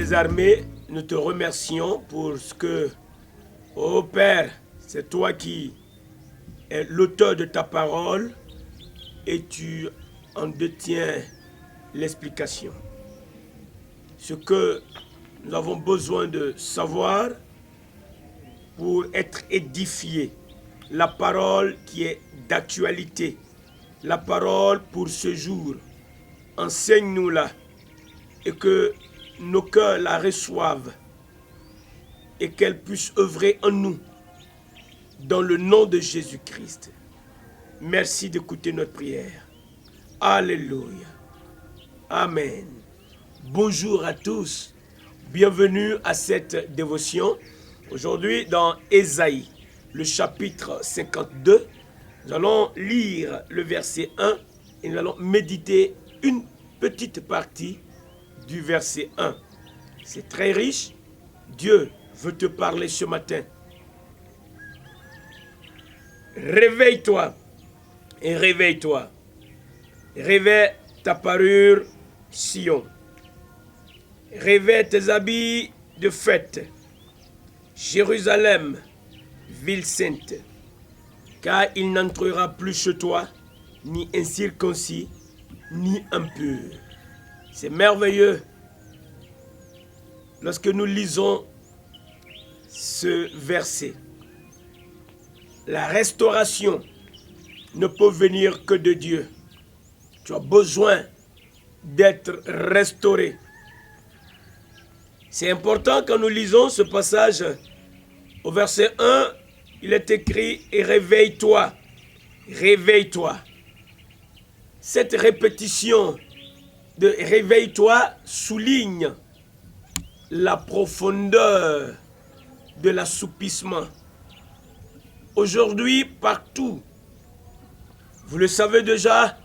des armées, nous te remercions pour ce que, ô Père, c'est toi qui es l'auteur de ta parole et tu en détiens l'explication. Ce que nous avons besoin de savoir pour être édifiés, la parole qui est d'actualité, la parole pour ce jour, enseigne-nous-la et que nos cœurs la reçoivent et qu'elle puisse œuvrer en nous dans le nom de Jésus-Christ. Merci d'écouter notre prière. Alléluia. Amen. Bonjour à tous. Bienvenue à cette dévotion. Aujourd'hui, dans Ésaïe, le chapitre 52, nous allons lire le verset 1 et nous allons méditer une petite partie du verset 1. C'est très riche. Dieu veut te parler ce matin. Réveille-toi et réveille-toi. Réveille ta parure, Sion. Réveille tes habits de fête, Jérusalem, ville sainte. Car il n'entrera plus chez toi ni incirconcis, ni impur. C'est merveilleux lorsque nous lisons ce verset. La restauration ne peut venir que de Dieu. Tu as besoin d'être restauré. C'est important quand nous lisons ce passage. Au verset 1, il est écrit « Et réveille-toi, réveille-toi ». Cette répétition de « réveille-toi » souligne la profondeur de l'assoupissement. Aujourd'hui, partout, vous le savez déjà,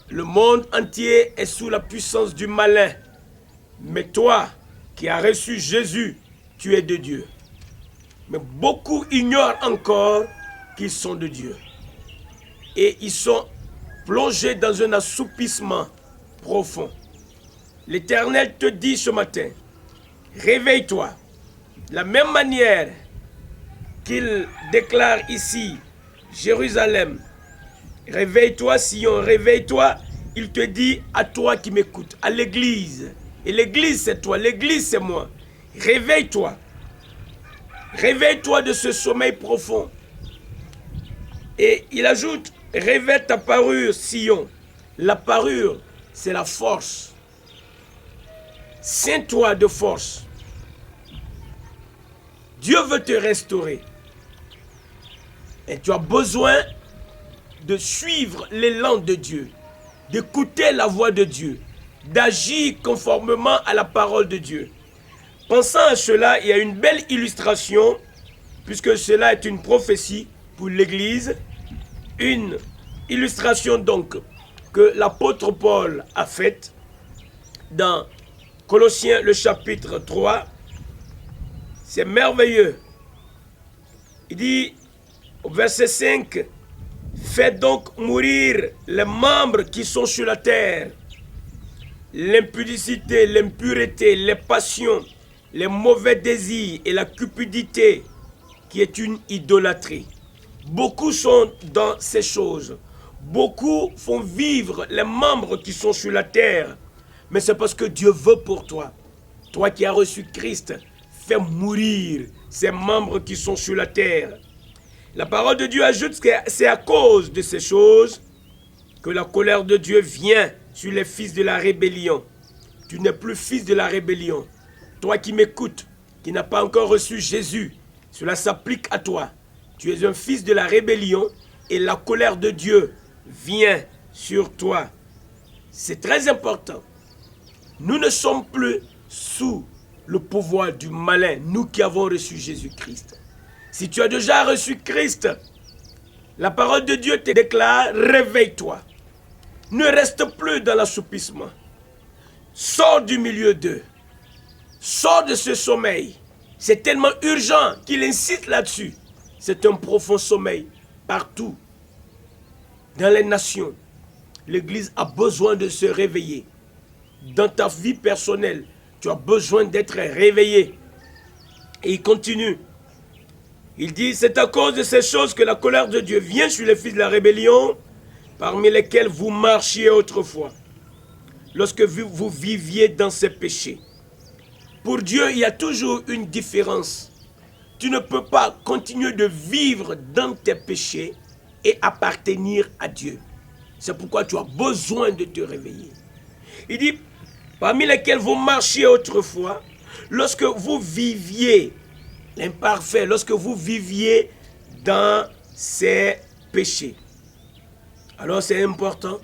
le monde entier est sous la puissance du malin. Mais toi, qui as reçu Jésus, tu es de Dieu. Mais beaucoup ignorent encore qu'ils sont de Dieu. Et ils sont plongés dans un assoupissement profond. L'Éternel te dit ce matin, réveille-toi. De la même manière qu'il déclare ici, Jérusalem, réveille-toi Sion, réveille-toi, il te dit à toi qui m'écoutes, à l'église. Et l'église c'est toi, l'église c'est moi. Réveille-toi. Réveille-toi de ce sommeil profond. Et il ajoute, réveille ta parure Sion. La parure, c'est la force. Ceins-toi de force. Dieu veut te restaurer. Et tu as besoin de suivre l'élan de Dieu, d'écouter la voix de Dieu, d'agir conformément à la parole de Dieu. Pensant à cela, il y a une belle illustration, puisque cela est une prophétie pour l'Église, une illustration donc que l'apôtre Paul a faite dans Colossiens le chapitre 3. C'est merveilleux. Il dit au verset 5, « Faites donc mourir les membres qui sont sur la terre, l'impudicité, l'impureté, les passions, les mauvais désirs et la cupidité, qui est une idolâtrie. » Beaucoup sont dans ces choses. Beaucoup font vivre les membres qui sont sur la terre. Mais c'est parce que Dieu veut pour toi. Toi qui as reçu Christ, fais mourir ces membres qui sont sur la terre. La parole de Dieu ajoute que c'est à cause de ces choses que la colère de Dieu vient sur les fils de la rébellion. Tu n'es plus fils de la rébellion. Toi qui m'écoutes, qui n'as pas encore reçu Jésus, cela s'applique à toi. Tu es un fils de la rébellion et la colère de Dieu vient sur toi. C'est très important. Nous ne sommes plus sous le pouvoir du malin, nous qui avons reçu Jésus-Christ. Si tu as déjà reçu Christ, la parole de Dieu te déclare, réveille-toi. Ne reste plus dans l'assoupissement. Sors du milieu d'eux. Sors de ce sommeil. C'est tellement urgent qu'il insiste là-dessus. C'est un profond sommeil partout. Dans les nations, l'Église a besoin de se réveiller. Dans ta vie personnelle, Tu as besoin d'être réveillé. Et il continue. Il dit, c'est à cause de ces choses que la colère de Dieu vient sur les fils de la rébellion, parmi lesquels vous marchiez autrefois, lorsque vous viviez dans ces péchés. Pour Dieu, il y a toujours une différence. Tu ne peux pas continuer de vivre dans tes péchés et appartenir à Dieu. C'est pourquoi tu as besoin de te réveiller. Il dit, parmi lesquels vous marchiez autrefois, lorsque vous viviez l'imparfait, lorsque vous viviez dans ces péchés. Alors c'est important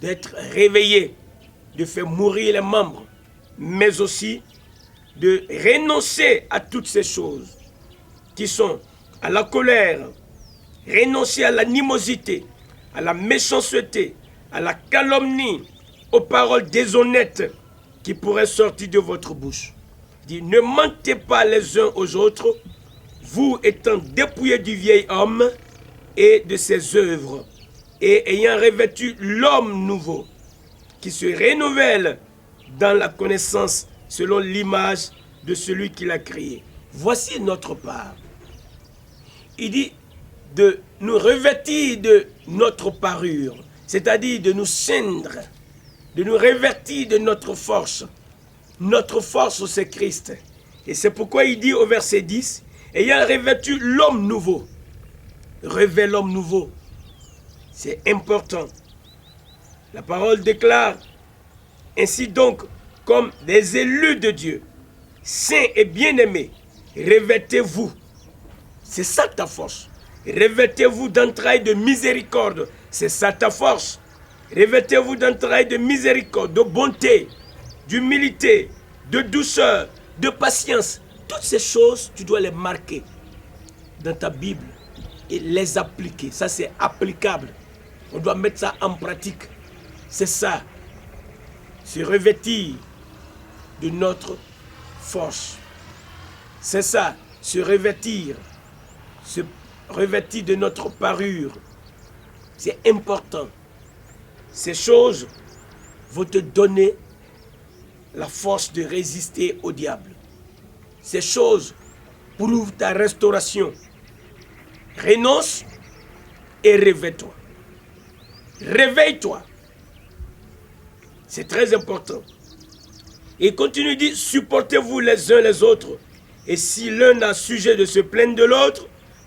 d'être réveillé, de faire mourir les membres, mais aussi de renoncer à toutes ces choses qui sont à la colère, renoncer à l'animosité, à la méchanceté, à la calomnie, aux paroles déshonnêtes qui pourraient sortir de votre bouche. Il dit, ne mentez pas les uns aux autres, vous étant dépouillés du vieil homme et de ses œuvres, et ayant revêtu l'homme nouveau, qui se renouvelle dans la connaissance selon l'image de celui qui l'a créé. Voici notre part. Il dit de nous revêtir de notre parure, c'est-à-dire de nous ceindre, de nous revêtir de notre force. Notre force, c'est Christ. Et c'est pourquoi il dit au verset 10, ayant revêtu l'homme nouveau. Revêt l'homme nouveau. C'est important. La parole déclare, ainsi donc, comme des élus de Dieu, saints et bien-aimés, revêtez-vous. C'est ça ta force. Revêtez-vous d'entrailles de miséricorde. C'est ça ta force. Revêtez-vous d'entrailles de miséricorde, de bonté, d'humilité, de douceur, de patience. Toutes ces choses, tu dois les marquer dans ta Bible et les appliquer. Ça, c'est applicable. On doit mettre ça en pratique. C'est ça. Se revêtir de notre force. C'est ça. Se revêtir de notre parure. C'est important. Ces choses vont te donner la force de résister au diable. Ces choses prouvent ta restauration. Renonce et réveille-toi. Réveille-toi. C'est très important. Et continue dit, supportez-vous les uns les autres. Et si l'un a sujet de se plaindre de l'autre,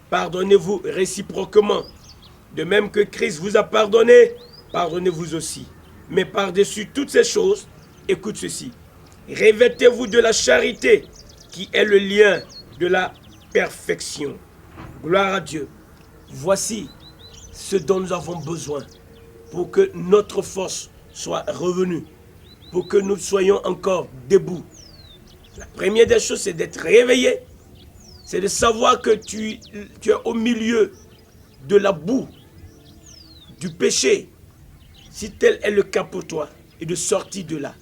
pardonnez-vous réciproquement. De même que Christ vous a pardonné, pardonnez-vous aussi. Mais par-dessus toutes ces choses, écoute ceci. Revêtez-vous de la charité, qui est le lien de la perfection. Gloire à Dieu. Voici ce dont nous avons besoin pour que notre force soit revenue, pour que nous soyons encore debout. La première des choses, c'est d'être réveillé. C'est de savoir que tu es au milieu de la boue, du péché, si tel est le cas pour toi, et de sortir de là.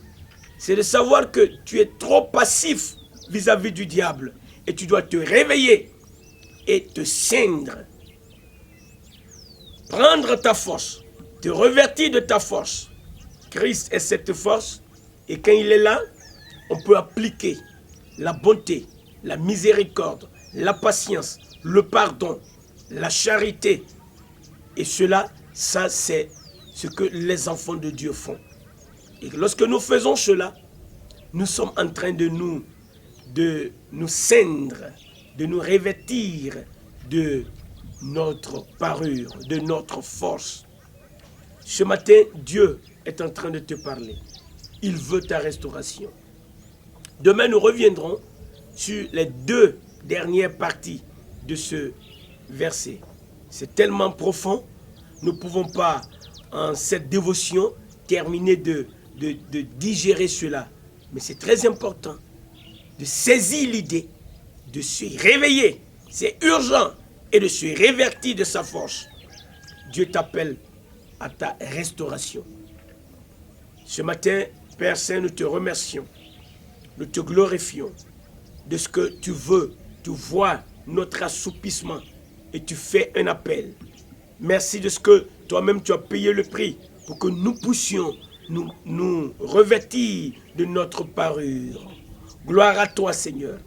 C'est de savoir que tu es trop passif vis-à-vis du diable, et tu dois te réveiller et te ceindre. Prendre ta force, te revêtir de ta force. Christ est cette force, et quand il est là, on peut appliquer la bonté, la miséricorde, la patience, le pardon, la charité. Et cela, ça c'est ce que les enfants de Dieu font. Et lorsque nous faisons cela, nous sommes en train de nous ceindre, de nous revêtir de notre parure, de notre force. Ce matin, Dieu est en train de te parler. Il veut ta restauration. Demain, nous reviendrons sur les deux dernières parties de ce verset. C'est tellement profond, nous ne pouvons pas, en cette dévotion, terminer de digérer cela. Mais c'est très important de saisir l'idée, de se réveiller. C'est urgent et de se révertir de sa force. Dieu t'appelle à ta restauration. Ce matin, Père Saint, nous te remercions. Nous te glorifions de ce que tu veux. Tu vois notre assoupissement et tu fais un appel. Merci de ce que toi-même tu as payé le prix pour que nous puissions nous revêtir de notre parure. Gloire à toi, Seigneur,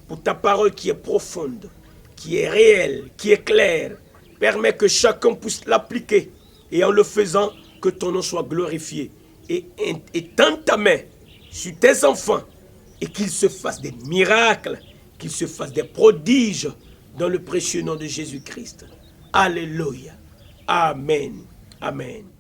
pour ta parole qui est profonde, qui est réelle, qui est claire. Permets que chacun puisse l'appliquer et en le faisant, que ton nom soit glorifié. Et étends ta main sur tes enfants et qu'ils se fassent des miracles, qu'ils se fassent des prodiges dans le précieux nom de Jésus-Christ. Alléluia. Amen. Amen.